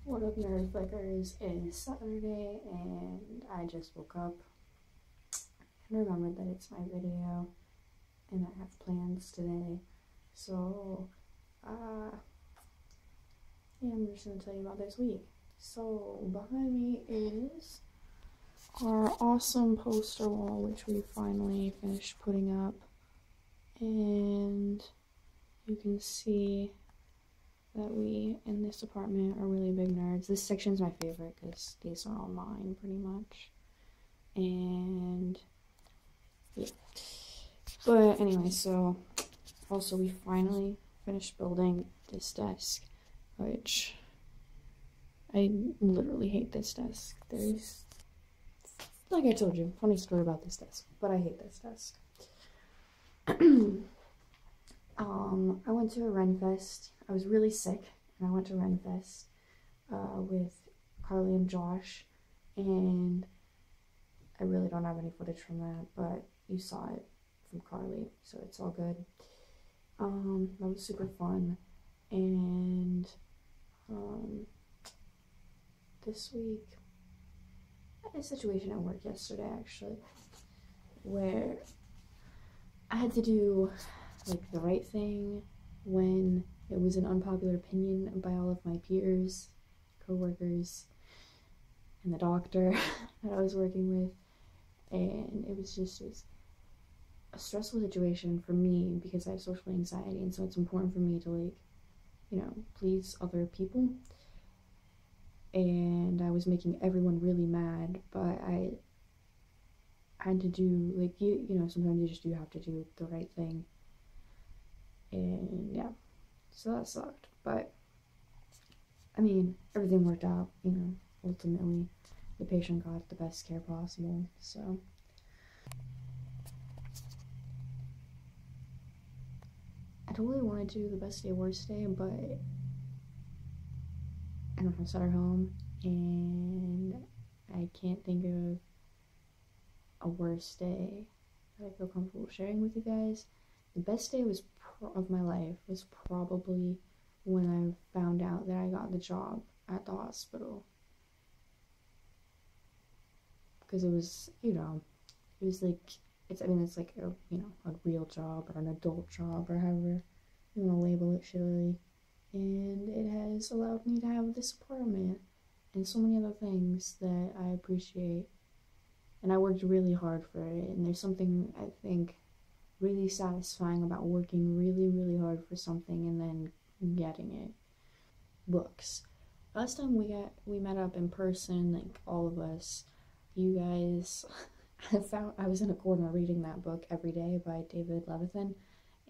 What up, Nerdflickers? It's Saturday and I just woke up and remembered that it's my video and I have plans today. So, yeah, I'm just going to tell you about this week. So, behind me is our awesome poster wall, which we finally finished putting up. And you can see that we in this apartment are really big nerds. This section is my favorite because these are all mine pretty much. And yeah. But anyway, so also we finally finished building this desk, which I literally hate this desk. There's, like I told you, funny story about this desk, but I hate this desk. I went to a Renfest. I was really sick, and I went to Renfest with Carly and Josh, and I really don't have any footage from that, but you saw it from Carly, so it's all good. That was super fun, and this week, I had a situation at work yesterday, actually, where I had to do like the right thing when it was an unpopular opinion by all of my peers, co-workers, and the doctor that I was working with. And it was a stressful situation for me because I have social anxiety, and so it's important for me to, like, you know, please other people. And I was making everyone really mad, but I had to do, like, you know, sometimes you just do have to do the right thing. And yeah, so that sucked, but I mean, everything worked out, you know. Ultimately the patient got the best care possible. So I totally wanted to do the best day, worst day, but I don't have Sutter home, and I can't think of a worst day that I feel comfortable sharing with you guys. The best day of my life was probably when I found out that I got the job at the hospital. Because it was, you know, it was like, it's like a, you know, a real job or an adult job or however you want to label it shitty. And it has allowed me to have this apartment and so many other things that I appreciate. And I worked really hard for it, and there's something, I think, really satisfying about working really, really hard for something and then getting it. Books. Last time we met up in person, like all of us, you guys, I was in a corner reading that book Every Day by David Levithan,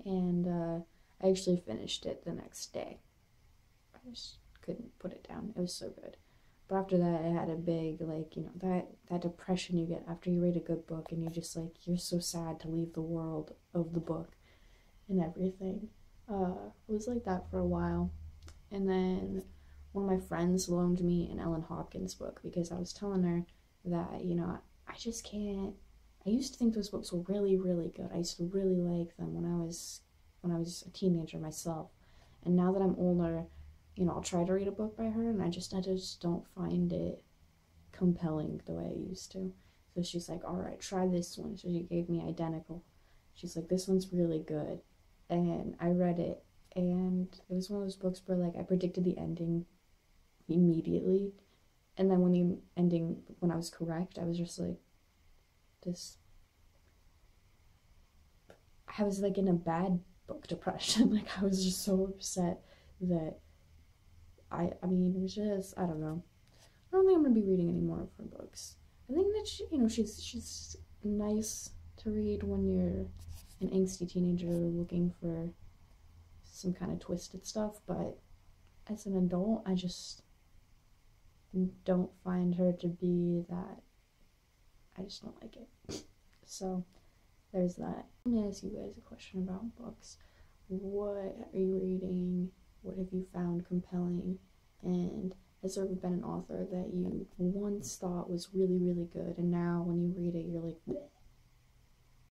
and I actually finished it the next day. I just couldn't put it down. It was so good. But after that, I had a big, like, you know, that depression you get after you read a good book, and you're just like, you're so sad to leave the world of the book and everything. It was like that for a while. And then one of my friends loaned me an Ellen Hopkins book because I was telling her that, you know, I just can't. I used to think those books were really, really good. I used to really like them when I was a teenager myself. And now that I'm older, you know, I'll try to read a book by her, and I just don't find it compelling the way I used to. So she's like, all right, try this one. So she gave me Identical. She's like, this one's really good. And I read it, and it was one of those books where, like, I predicted the ending immediately. And then when I was correct, I was just like, I was like in a bad book depression. Like, I was just so upset that I mean, it was just, I don't know. I don't think I'm gonna be reading any more of her books. I think that she's nice to read when you're an angsty teenager looking for some kind of twisted stuff, but as an adult, I just don't find her to be that. I just don't like it. So there's that. Let me ask you guys a question about books. What are you reading? What have you found compelling? And has there ever been an author that you once thought was really, really good, and now when you read it, you're like, bleh?